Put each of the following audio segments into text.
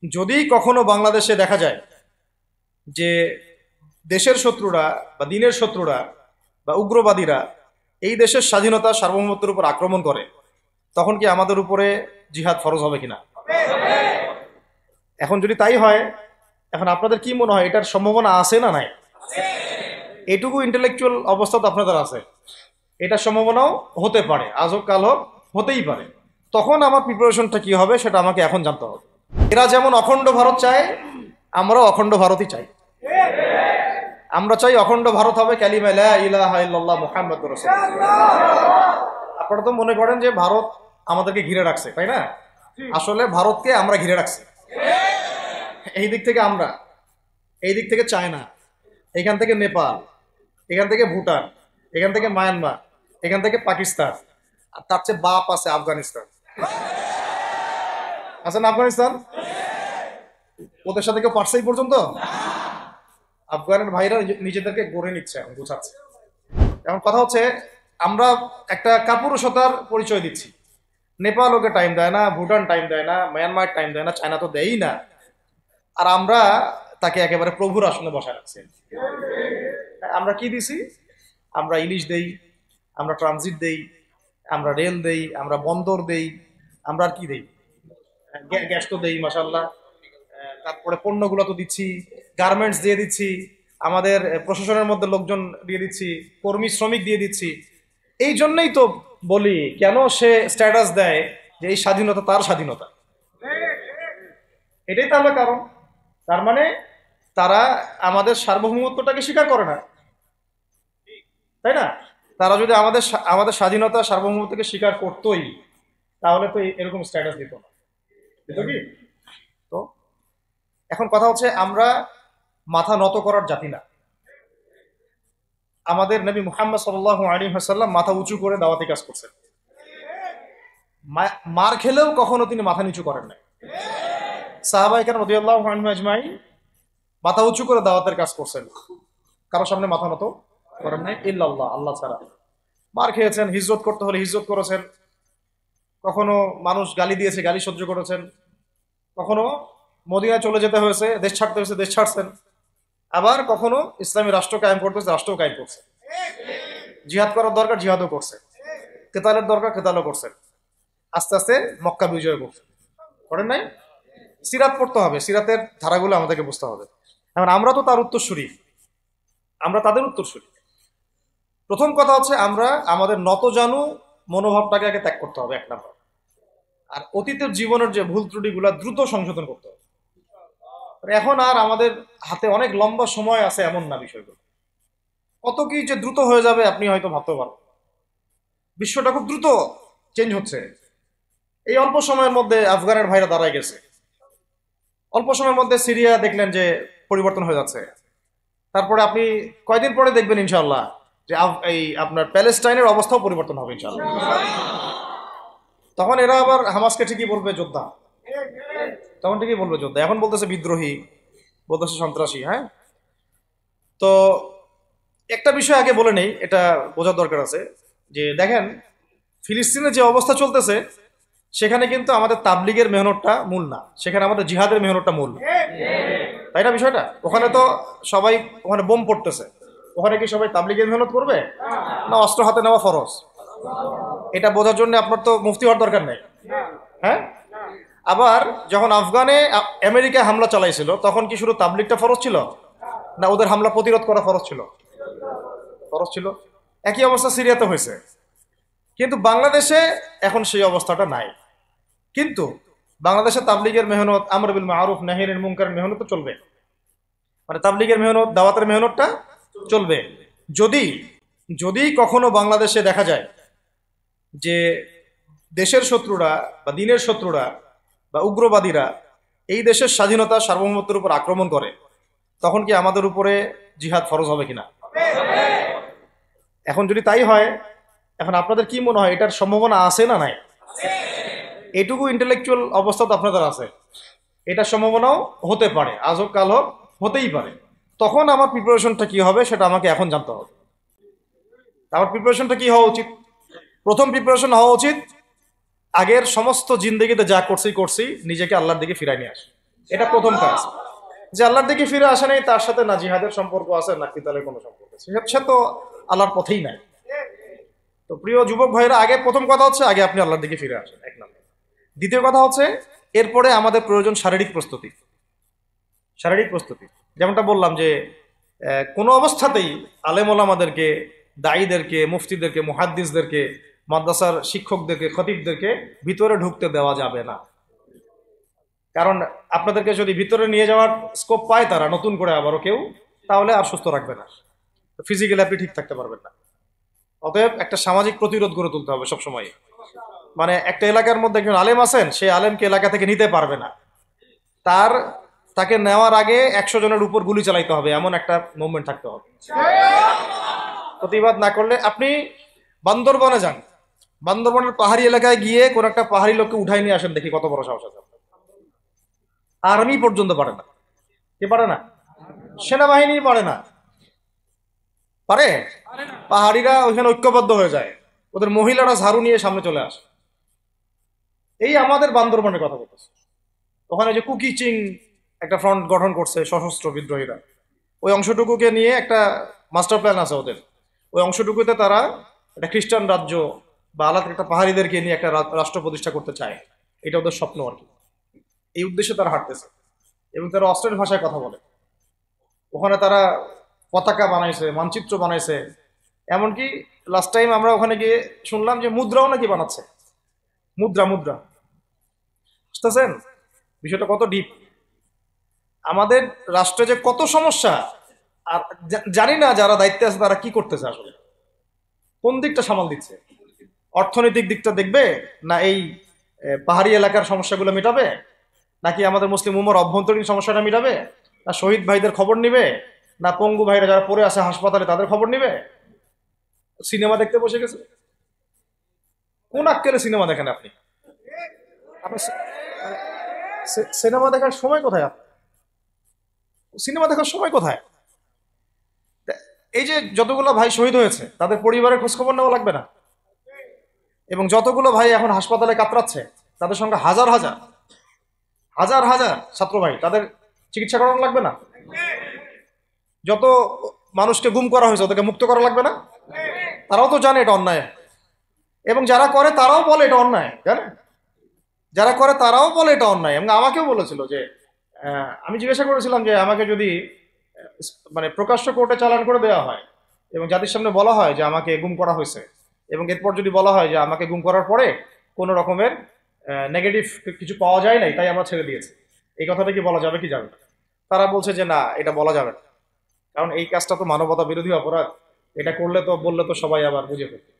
যদি কখনো বাংলাদেশে দেখা যায় যে দেশের শত্রুরা বা দিনের শত্রুরা বা উগ্রবাদীরা এই দেশের স্বাধীনতা সার্বভৌমত্বের উপর আক্রমণ করে, তখন কি আমাদের উপরে জিহাদ ফরজ হবে কিনা? এখন যদি তাই হয়, এখন আপনাদের কি মনে হয় এটার সম্ভাবনা আছে না নাই? এটুকু ইন্টেলেকচুয়াল অবস্থা তো আপনাদের আছে, এটার সম্ভাবনাও হতে পারে, আজ হোক কাল হোক, হতেই পারে। তখন আমার প্রিপারেশনটা কি হবে সেটা আমাকে এখন জানতে হবে। এরা যেমন অখণ্ড ভারত চায়, আমরাও অখণ্ড ভারতই চাই। আমরা চাই অখণ্ড ভারত হবে কালিমা লা ইলাহা ইল্লাল্লাহ মুহাম্মাদুর রাসূলুল্লাহ। আপনারা তো মনে করেন যে ভারত আমাদেরকে ঘিরে রাখছে, তাই না? আসলে ভারতকে আমরা ঘিরে রাখছি। এই দিক থেকে আমরা, এই দিক থেকে চায়না, এখান থেকে নেপাল, এখান থেকে ভুটান, এখান থেকে মায়ানমার, এখান থেকে পাকিস্তান, আর তার চেয়ে বাপ আছে আফগানিস্তান। আছে না আফগানিস্তান? ওদের সাথে কেউ পারছে এই পর্যন্ত? আফগানের ভাইরা নিজেদেরকে গড়ে নিচ্ছে, এখন বোঝাচ্ছে। এখন কথা হচ্ছে, আমরা একটা কাপুরুষতার পরিচয় দিচ্ছি। নেপাল ওকে টাইম দেয় না, ভুটান টাইম দেয় না, মায়ানমার টাইম দেয় না, চায়না তো দেয়ই না, আর আমরা তাকে একেবারে প্রভুর আসনে বসায় রাখছি। আমরা কি দিছি? আমরা ইলিশ দেই, আমরা ট্রানজিট দেই, আমরা রেল দেই, আমরা বন্দর দেই, আমরা আর কি দেই? গ্যাস তো দেই মাশাআল্লাহ, তারপরে পণ্যগুলো তো দিচ্ছি, গার্মেন্টস দিয়ে দিচ্ছি, আমাদের প্রশাসনের মধ্যে লোকজন দিয়ে দিচ্ছি, কর্মী শ্রমিক দিয়ে দিচ্ছি। এই জন্যই তো বলি, কেন সে স্ট্যাটাস দেয় যে এই স্বাধীনতা তার স্বাধীনতা। এটাই তাহলে কারণ। তার মানে তারা আমাদের সার্বভৌমত্বটাকে স্বীকার করে না, তাই না? তারা যদি আমাদের আমাদের স্বাধীনতা সার্বভৌমত্বকে স্বীকার করতোই, তাহলে তো এরকম স্ট্যাটাস দিত না, দিত কি? তো এখন কথা হচ্ছে, আমরা মাথা নত করার জাতি না। আমাদের নবী মুহাম্মদ সাল্লাল্লাহু আলাইহি ওয়াসাল্লাম মাথা উঁচু করে দাওয়াতি কাজ করছেন। মার খেলেও কখনো তিনি মাথা নিচু করেন নাই। সাহাবায়ে কেরাম রাদিয়াল্লাহু আনহুম আজমাইন মাথা উঁচু করে দাওয়াতের কাজ করছেন, কারোর সামনে মাথা নত করেন নাই ইল্লাল্লাহ, আল্লাহ ছাড়া। মার খেয়েছেন, হিজরত করতে হলে হিজরত করেছেন, কখনো মানুষ গালি দিয়েছে, গালি সহ্য করেছেন, কখনো মদিনায় চলে যেতে হয়েছে, দেশ ছাড়তে হয়েছে, দেশ ছাড়ছেন, আবার কখনো ইসলামী রাষ্ট্র কায়েম করতে হয়েছে, রাষ্ট্র কায়েম করছে। জিহাদ করার দরকার, জিহাদও করছে, কেতালের দরকার, কেতালও করছেন। আস্তে আস্তে মক্কা বিজয় করছে, করেন নাই? সিরাত পড়তে হবে, সিরাতের ধারাগুলো আমাদেরকে বুঝতে হবে। এখন আমরা তো তার উত্তরসূরি, আমরা তাদের উত্তরসূরি। প্রথম কথা হচ্ছে, আমরা আমাদের নতজানু মনোভাবটাকে আগে ত্যাগ করতে হবে, এক নাম্বার। আর অতীতের জীবনের যে ভুল ত্রুটিগুলো দ্রুত সংশোধন করতে হবে। এখন আর আমাদের হাতে অনেক লম্বা সময় আছে এমন না বিষয়গুলো। কত কি যে দ্রুত হয়ে যাবে আপনি হয়তো ভাবতে পারেন। বিশ্বটা খুব দ্রুত চেঞ্জ হচ্ছে। এই অল্প সময়ের মধ্যে আফগানের ভাইরা দাঁড়ায় গেছে, অল্প সময়ের মধ্যে সিরিয়া দেখলেন যে পরিবর্তন হয়ে যাচ্ছে। তারপরে আপনি কয়দিন পরে দেখবেন ইনশাআল্লাহ যে এই আপনার প্যালেস্টাইনের অবস্থাও পরিবর্তন হবে ইনশাআল্লাহ। তখন এরা আবার হামাসকে ঠিকই বলবে যোদ্ধা, তখন ঠিকই বলবে যোদ্ধা। এখন বলতেছে বিদ্রোহী, বলতেছে সন্ত্রাসী। হ্যাঁ, তো একটা বিষয় আগে বলে নেই, এটা বোঝার দরকার আছে যে দেখেন, ফিলিস্তিনের যে অবস্থা চলতেছে সেখানে কিন্তু আমাদের তাবলিগের মেহনতটা মূল না, সেখানে আমাদের জিহাদের মেহনতটা মূল, তাই না? বিষয়টা ওখানে তো সবাই, ওখানে বোম পড়তেছে, ওখানে কি সবাই তাবলিগের মেহনত করবে? না, অস্ত্র হাতে নেওয়া ফরজ। এটা বোঝার জন্য আপনার তো মুফতি হওয়ার দরকার নেই। হ্যাঁ, আবার যখন আফগানে আমেরিকা হামলা চালাইছিল, তখন কি শুধু তাবলিগটা ফরজ ছিল, না ওদের হামলা প্রতিরোধ করা ফরজ ছিল? ফরজ ছিল। একই অবস্থা সিরিয়াতে হয়েছে, কিন্তু বাংলাদেশে এখন সেই অবস্থাটা নাই। কিন্তু বাংলাদেশে তাবলিগের মেহনত, আমর বিল মারুফ নাহির মুনকারের মেহনত তো চলবে, মানে তাবলিগের মেহনত, দাওয়াতের মেহনতটা চলবে। যদি যদি কখনো বাংলাদেশে দেখা যায় যে দেশের শত্রুরা বা দিনের শত্রুরা বা উগ্রবাদীরা এই দেশের স্বাধীনতা সার্বভৌমত্বের উপর আক্রমণ করে, তখন কি আমাদের উপরে জিহাদ ফরজ হবে কিনা? এখন যদি তাই হয়, এখন আপনাদের কি মনে হয় এটার সম্ভাবনা আছে না নাই? এটুকু ইন্টেলেকচুয়াল অবস্থা তো আপনাদের আছে, এটার সম্ভাবনাও হতে পারে, আজ হোক কাল হোক, হতেই পারে। তখন আমার প্রিপারেশনটা কি হবে সেটা আমাকে এখন জানতে হবে। আমার প্রিপারেশনটা কি হওয়া উচিত? প্রথম প্রিপারেশন হওয়া উচিত, আগের সমস্ত জিন্দগিতে যা করছি নিজেকে আল্লাহর দিকে ফিরাই নিয়ে আসি। এটা প্রথম কাজ। যে আল্লাহর দিকে ফিরে আসে নাই, তার সাথে না জিহাদের সম্পর্ক আছে না কিতালের কোনো সম্পর্ক আছে, সে তো আল্লাহর পথেই নাই। তো প্রিয় যুবক ভাইরা, আগে প্রথম কথা হচ্ছে আগে আপনি আল্লাহর দিকে ফিরে আসেন, এক নম্বর। দ্বিতীয় কথা হচ্ছে এরপরে আমাদের প্রয়োজন শারীরিক প্রস্তুতি। শারীরিক প্রস্তুতি যেমনটা বললাম যে কোনো অবস্থাতেই আলেম ওলামাদেরকে, দায়ীদেরকে, মুফতিদেরকে, মুহাদ্দিসদেরকে, মাদ্রাসার শিক্ষকদেরকে, খতিবদেরকে ভিতরে ঢুকতে দেওয়া যাবে না। কারণ আপনাদেরকে যদি ভিতরে নিয়ে যাওয়ার স্কোপ পায় তারা নতুন করে আবারও কেউ, তাহলে আর সুস্থ রাখবে না, ফিজিক্যালি আপনি ঠিক থাকতে পারবেন না। অতএব একটা সামাজিক প্রতিরোধ গড়ে তুলতে হবে সবসময়। মানে একটা এলাকার মধ্যে একজন আলেম আছেন, সেই আলেমকে এলাকা থেকে নিতে পারবে না, তাকে নেওয়ার আগে 100 জনের উপর গুলি চালাইতে হবে, এমন একটা মুভমেন্ট থাকতে হবে। প্রতিবাদ না করলে আপনি বান্দরবনে যান, বান্দরবনের পাহাড়ি এলাকায় গিয়ে কোন একটা পাহাড়ি লোককে উঠাই নিয়ে আসেন, দেখি কত বড় সাহস আছে। আর্মি পর্যন্ত পারে না। কে পারে না? সেনাবাহিনী পারে না। পারে? পাহাড়িরা ওইখানে ঐক্যবদ্ধ হয়ে যায়, ওদের মহিলারা ঝাড়ু নিয়ে সামনে চলে আসে। এই আমাদের বান্দরবনের কথা বলতেছে। ওখানে যে কুকি চিং একটা ফ্রন্ট গঠন করছে সশস্ত্র বিদ্রোহীরা, ওই অংশটুকুকে নিয়ে একটা মাস্টার প্ল্যান আছে ওদের। ওই অংশটুকুতে তারা একটা খ্রিস্টান রাজ্য বা আলাদা একটা পাহাড়িদেরকে নিয়ে একটা রাষ্ট্র প্রতিষ্ঠা করতে চায়। এটা ওদের স্বপ্ন আর কি। এই উদ্দেশ্যে তারা হাঁটতেছে এবং তারা অস্ট্রেল ভাষায় কথা বলে। ওখানে তারা পতাকা বানাইছে, মানচিত্র বানাইছে, এমনকি লাস্ট টাইম আমরা ওখানে গিয়ে শুনলাম যে মুদ্রাও নাকি বানাচ্ছে। মুদ্রা মুদ্রা বুঝতেছেন বিষয়টা কত ডিপ। আমাদের রাষ্ট্রে যে কত সমস্যা, আর জানি না যারা দায়িত্বে আছে তারা কি করতেছে, আসলে কোন দিকটা সামাল দিচ্ছে। অর্থনৈতিক দিকটা দেখবে না এই পাহাড়ি এলাকার সমস্যাগুলো মেটাবে, নাকি আমাদের মুসলিম উম্মার অভ্যন্তরীণ সমস্যাটা মেটাবে, না শহীদ ভাইদের খবর নিবে, না পঙ্গু ভাইরা যারা পড়ে আছে হাসপাতালে তাদের খবর নিবে? সিনেমা দেখতে বসে গেছে। কোন আক্কেলে সিনেমা দেখেন আপনি? আপনার সিনেমা দেখার সময় কোথায়? সিনেমা দেখার সময় কোথায়? এই যে যতগুলো ভাই শহীদ হয়েছে তাদের পরিবারের খোঁজখবর নেওয়া লাগবে না? এবং যতগুলো ভাই এখন হাসপাতালে কাতরাচ্ছে তাদের সঙ্গে হাজার হাজার হাজার হাজার ছাত্র ভাই, তাদের চিকিৎসা করানো লাগবে না? যত মানুষকে গুম করা হয়েছে ওদেরকে মুক্ত করা লাগবে না? তারাও তো জানে এটা অন্যায়, এবং যারা করে তারাও বলে এটা অন্যায়, জানেন? যারা করে তারাও বলে এটা অন্যায়। এবং আমাকেও বলেছিল যে আমি জিজ্ঞাসা করেছিলাম যে আমাকে যদি মানে প্রকাশ্য কোর্টে চালান করে দেওয়া হয় এবং জাতির সামনে বলা হয় যে আমাকে গুম করা হয়েছে, এবং এরপর যদি বলা হয় যে আমাকে গুম করার পরে কোনো রকমের নেগেটিভ কিছু পাওয়া যায় নাই তাই আমরা ছেড়ে দিয়েছি, এই কথাটা কি বলা যাবে কি যাবে না? তারা বলছে যে না, এটা বলা যাবে না, কারণ এই কাজটা তো মানবতা বিরোধী অপরাধ, এটা করলে তো বললে তো সবাই আবার বুঝে ফেলবে।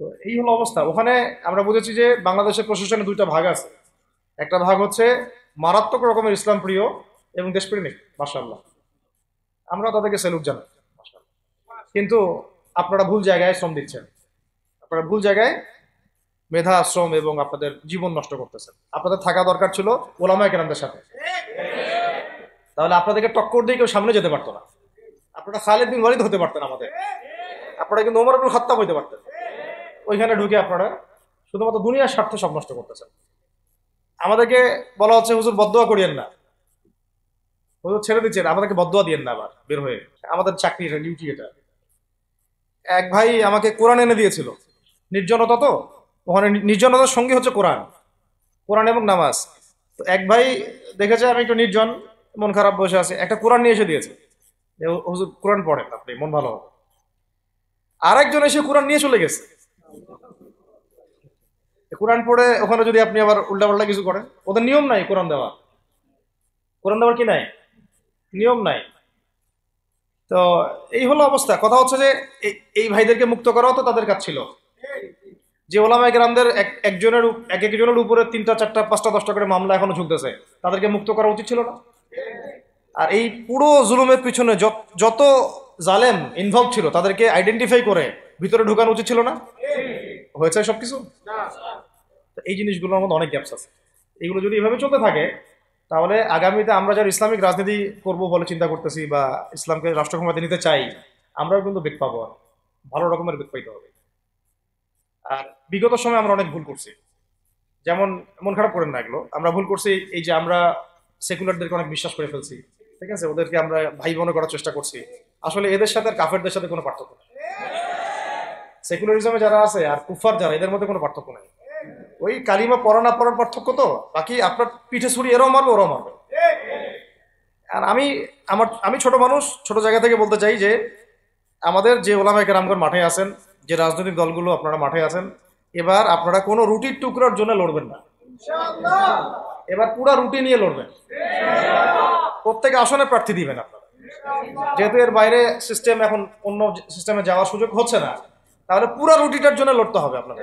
তো এই হলো অবস্থা ওখানে। আমরা বুঝেছি যে বাংলাদেশের প্রশাসনে দুইটা ভাগ আছে। একটা ভাগ হচ্ছে মারাত্মক রকমের ইসলাম প্রিয় এবং দেশপ্রেমিক, মাশাআল্লাহ, আমরা তাদেরকে স্যালুট জানাই, মাশাআল্লাহ। কিন্তু আপনারা ভুল জায়গায় শ্রম দিচ্ছেন, আপনারা ভুল জায়গায় মেধা, শ্রম এবং আপনাদের জীবন নষ্ট করতেছেন। আপনাদের থাকা দরকার ছিল ওলামায়ে কেরামদের সাথে, তাহলে আপনাদেরকে টক্কর দিয়ে কেউ সামনে যেতে পারতো না। আপনারা খালিদ বিন ওয়ালিদ হতে পারতেন আমাদের, আপনারা কিন্তু ওমর ইবনুল খাত্তাব হইতে পারতেন। ওইখানে ঢুকে আপনারা শুধুমাত্র দুনিয়ার স্বার্থে সব নষ্ট করতেছেন। আমাদেরকে বলা হচ্ছে হুজুর বদদোয়া করিয়েন না, হুজুর ছেড়ে দিচ্ছেন, আমাদেরকে বদদোয়া দিয়েন না আবার বের হয়ে। আমাদের চাকরি, এটা ডিউটি। এটা এক ভাই আমাকে কোরআন এনে দিয়েছিল, নির্জনতা তো ওখানে, নির্জনতার সঙ্গে হচ্ছে কোরআন, কোরআন এবং নামাজ। তো এক ভাই দেখেছে আমি একটু নির্জন, মন খারাপ বসে আছে, একটা কোরআন নিয়ে এসে দিয়েছে, হুজুর কোরআন পড়েন আপনি, মন ভালো হবে। আর একজন এসে কোরআন নিয়ে চলে গেছে। কোরআন পড়ে ওখানে যদি আপনি আবার উল্টাপাল্টা কিছু করেন, ওদের নিয়ম নাই কোরআন দেওয়া, কোরআন দেওয়ার কি নাই, নিয়ম নাই। তো এই হলো অবস্থা। কথা হচ্ছে যে এই ভাইদেরকে মুক্ত করাও তো তাদের কাজ ছিল। যে ওলামায়ে কেরামদের একজনের এক একজনের উপরে 3টা 4টা 5টা 10টা করে মামলা এখনো ঝুলতেছে, তাদেরকে মুক্ত করা উচিত ছিল না? আর এই পুরো জুলুমের পিছনে যত জালেম ইনভলভ ছিল তাদেরকে আইডেন্টিফাই করে ভিতরে ঢুকানো উচিত ছিল না? হয়েছে সবকিছু? এই জিনিসগুলোর মধ্যে অনেক গ্যাপস আছে। এগুলো যদি এভাবে চলতে থাকে তাহলে আগামীতে আমরা যারা ইসলামিক রাজনীতি করব বলে চিন্তা করতেছি বা ইসলামকে রাষ্ট্র ক্ষমতায় নিতে চাই, আমরাও কিন্তু বেগ পাবো, ভালো রকমের বেগ পাইতে হবে। আর বিগত সময় আমরা অনেক ভুল করছি, যেমন মন খারাপ করেন না, এগুলো আমরা ভুল করছি, এই যে আমরা সেকুলারদেরকে অনেক বিশ্বাস করে ফেলছি, ঠিক আছে, ওদেরকে আমরা ভাই বোন করার চেষ্টা করছি। আসলে এদের সাথে আর কাফেরদের সাথে কোনো পার্থক্য নেই। সেকুলারিজমে যারা আছে আর কুফার যারা, এদের মধ্যে কোনো পার্থক্য নেই। ওই কালিমা পড়া না পড়ার পার্থক্য, তো বাকি আপনার পিঠে ছুরি এরাও মারবে ওরাও মারবে। আর আমি ছোট মানুষ, ছোট জায়গা থেকে বলতে চাই যে আমাদের যে ওলামায়ে কেরামগণ মাঠে আছেন, যে রাজনৈতিক দলগুলো আপনারা মাঠে আছেন, এবার আপনারা কোনো রুটির টুকরার জন্য লড়বেন না, এবার পুরা রুটি নিয়ে লড়বেন। প্রত্যেক আসনে প্রার্থী দিবেন আপনারা, যেহেতু এর বাইরে সিস্টেম এখন অন্য সিস্টেমে যাওয়ার সুযোগ হচ্ছে না, তাহলে পুরা রুটিটার জন্য লড়তে হবে আপনাদের।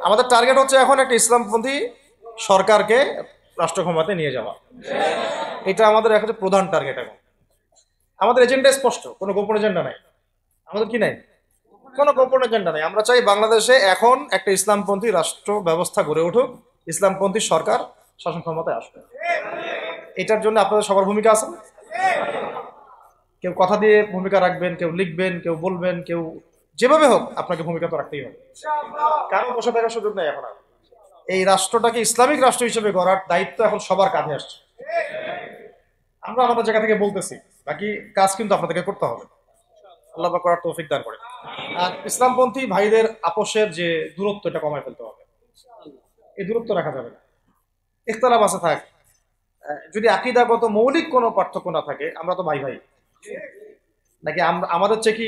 আমাদের টার্গেট হচ্ছে এখন একটা ইসলামপন্থী সরকারকে রাষ্ট্র ক্ষমতায় নিয়ে যাওয়া, এটা আমাদের এখন প্রধান টার্গেট। এখন আমাদের এজেন্ডা স্পষ্ট, কোনো গোপন এজেন্ডা নাই। আমাদের কি নাই? কোনো গোপন এজেন্ডা নাই। আমরা চাই বাংলাদেশে এখন একটা ইসলামপন্থী রাষ্ট্র ব্যবস্থা গড়ে উঠুক, ইসলামপন্থী সরকার শাসন ক্ষমতায় আসবে। এটার জন্য আপনাদের সবার ভূমিকা আছে। কেউ কথা দিয়ে ভূমিকা রাখবেন, কেউ লিখবেন, কেউ বলবেন, কেউ যেভাবে হোক আপনাকে ভূমিকা তো রাখতেই হবে। কারো বসে থাকার সুযোগ নেই। এখন এই রাষ্ট্রটাকে ইসলামিক রাষ্ট্র হিসেবে গড়ার দায়িত্ব এখন সবার কাঁধে আসছে। আমরা আমাদের জায়গা থেকে বলতেছি, বাকি কাজ কিন্তু আপনাদেরকে করতে হবে। আল্লাহ পাক করার তৌফিক দান করে। আর ইসলামপন্থী ভাইদের আপোষের যে দূরত্ব, এটা কমায় ফেলতে হবে। এই দূরত্ব রাখা যাবে না। ইখতিলাফ আছে থাক, যদি আকীদাগত মৌলিক কোনো পার্থক্য না থাকে, আমরা তো ভাই ভাই নাকি? আমাদের চেয়ে কি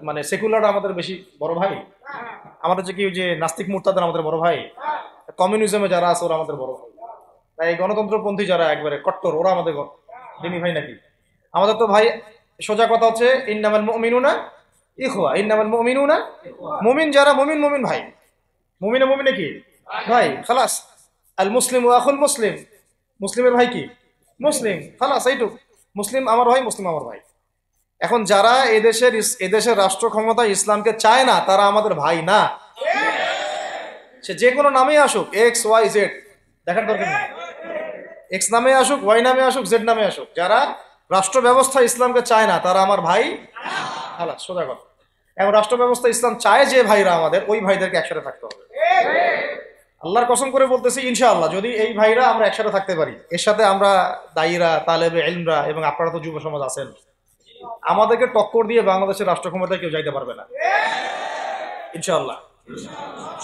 মানে সেকুলার আমাদের বেশি বড় ভাই? আমাদের চেয়ে কি যে নাস্তিক মুরতাদের আমাদের বড় ভাই? কমিউনিজমে যারা আছে ওরা আমাদের বড় ভাই? তাই গণতন্ত্রপন্থী যারা একবারে কট্টর, ওরা আমাদের দিনী ভাই নাকি? আমাদের তো ভাই, সোজা কথা হচ্ছে ইন্নামাল মুমিনুনা ইখওয়া, ইন্নামাল মুমিনুনা, মুমিন যারা মুমিন, মুমিন ভাই। মুমিনে মুমিনে কি ভাই, খালাস। আল মুসলিম ওয়া আখুল মুসলিম, মুসলিমের ভাই কি মুসলিম, খালাস, এইটুক। মুসলিম আমার ভাই, মুসলিম আমার ভাই। এখন যারা এদেশের রাষ্ট্র ক্ষমতায় ইসলামকে চায় না, তারা আমাদের ভাই না। সে যে কোনো নামে আসুক, এক্স ওয়াই জেড, দেখার দরকার নেই। এক্স নামে আসুক, ওয়াই নামে আসুক, জেড নামে আসুক, যারা রাষ্ট্র ব্যবস্থা ইসলামকে চায় না, তারা আমার ভাই। খালাস, সোজা কথা। এখন রাষ্ট্র ব্যবস্থা ইসলাম চায় যে ভাইরা আমাদের, ওই ভাইদেরকে একসাথে থাকতে হবে। আল্লাহর কসম করে বলতেছি, ইনশাআল্লাহ যদি এই ভাইরা আমরা একসাথে থাকতে পারি, এর সাথে আমরা দায়ীরা, তালেবে ইলমরা এবং আপনারা তো যুব সমাজ আছেন, আমাদেরকে টক্কর দিয়ে বাংলাদেশের রাষ্ট্র ক্ষমতায় কেউ যাইতে পারবে না ইনশাআল্লাহ।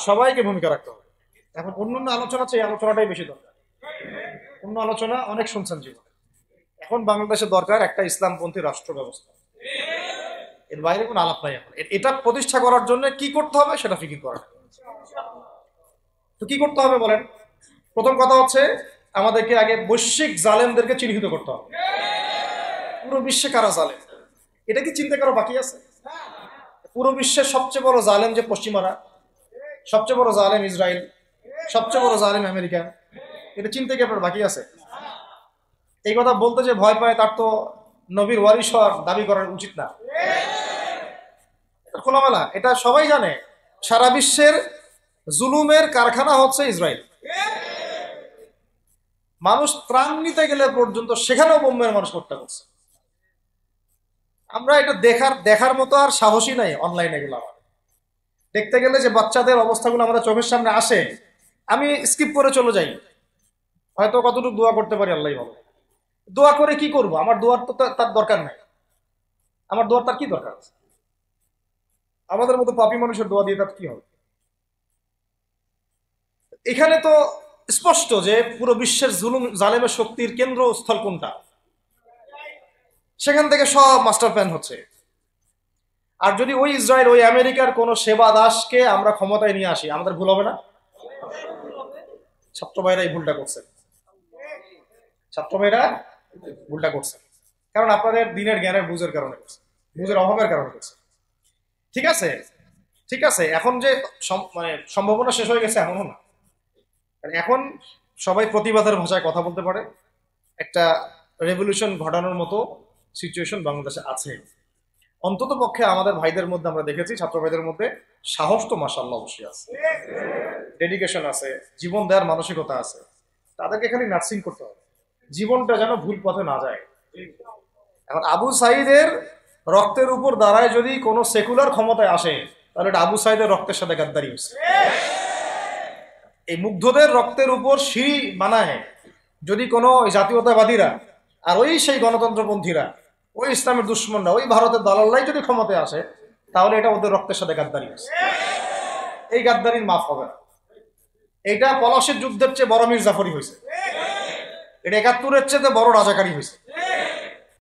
সবাইকে ভূমিকা রাখতে হবে। এখন অন্যান্য আলোচনা আছে, এই আলোচনাটাই বেশি দরকার। অন্য আলোচনা অনেক শুনছেন জীবনে, এখন বাংলাদেশের দরকার একটা ইসলামপন্থী রাষ্ট্র ব্যবস্থা। এর বাইরে কোনো আলাপ নাই। এখন এটা প্রতিষ্ঠা করার জন্য কি করতে হবে সেটা ফিকির করা। তো কি করতে হবে বলেন? প্রথম কথা হচ্ছে আমাদেরকে আগে বৈশ্বিক জালেমদেরকে চিহ্নিত করতে হবে। পুরো বিশ্বে কারা জালেম, এটা কি চিন্তা করা বাকি আছে? পুরো বিশ্বের সবচেয়ে বড় জালেম যে পশ্চিমারা, সবচেয়ে বড় জালেম ইসরায়েল, সবচেয়ে বড় জালেম আমেরিকা, এটা চিন্তা কি আপনার বাকি আছে? এই কথা বলতে যে ভয় পায়, তার তো নবীর ওয়ারিস হওয়ার দাবি করার উচিত না। খোলামেলা, এটা সবাই জানে। সারা বিশ্বের জুলুমের কারখানা হচ্ছে ইসরায়েল। মানুষ ত্রাণ নিতে গেলে পর্যন্ত সেখানেও বোম্বের মানুষ হত্যা করছে। আমরা এটা দেখার মতো আর সাহসী নাই। অনলাইনে গেলাম দেখতে গেলে যে বাচ্চাদের অবস্থাগুলো আমাদের চোখের সামনে আসে, আমি স্কিপ করে চলে যাই। হয়তো কতটুকু দোয়া করতে পারি আল্লাহ ভালো। দোয়া করে কি করব? আমার দোয়ার তো তার দরকার নাই। আমার দোয়ার তার কি দরকার আছে? আমাদের মতো পাপী মানুষের দোয়া দিয়ে তার কি হবে? এখানে তো স্পষ্ট যে পুরো বিশ্বের জুলুম জালেমের শক্তির কেন্দ্রস্থল কোনটা, সেখান থেকে সব মাস্টার প্ল্যান হচ্ছে। আর যদি ওই ইসরায়েল, ওই আমেরিকার কোন সেবা দাসকে আমরা ক্ষমতায় নিয়ে আসি, আমাদের ভুল হবে না? ছাত্র ভাইরা এই ভুলটা করছে, ছাত্র ভাইরা ভুলটা করছে। কারণ আপনাদের দিনের জ্ঞানের বুঝের কারণে করছে, বুঝের অভাবের কারণে করছে। ঠিক আছে, ঠিক আছে, এখন যে মানে সম্ভাবনা শেষ হয়ে গেছে এমনও না। এখন সবাই প্রতিবাদের ভাষায় কথা বলতে পারে। একটা রেভলিউশন ঘটানোর মতো সিচুয়েশন বাংলাদেশে আছে। অন্তত পক্ষে আমাদের ভাইদের মধ্যে আমরা দেখেছি, ছাত্র ভাইদের মধ্যে সাহস তো মাশাআল্লাহ অবশ্যই আছে, ডেডিকেশন আছে, জীবন দেওয়ার মানসিকতা আছে। তাদেরকে খালি নার্সিং করতে হবে, জীবনটা যেন ভুল পথে না যায়। এখন আবু সাইদের রক্তের উপর দাঁড়ায় যদি কোনো সেকুলার ক্ষমতায় আসে, তাহলে এটা আবু সাইদের রক্তের সাথে গাদ্দারি হচ্ছে। এই মুগ্ধদের রক্তের উপর সিঁড়ি বানায় যদি কোনো ওই জাতীয়তাবাদীরা আর ওই সেই গণতন্ত্রপন্থীরা, ওই ইসলামের দুশ্মনরা, ওই ভারতের দালাল্লাই যদি ক্ষমতায় আসে, তাহলে এটা ওদের রক্তের সাথে গাদ্দারি আছে। এই গাদ্দারির মাফ হবে না। এটা পলাশির যুদ্ধের চেয়ে বড় মির্জাফরি হয়েছে, এটা ৭১-এর চেয়ে বড় রাজাকারী হয়েছে।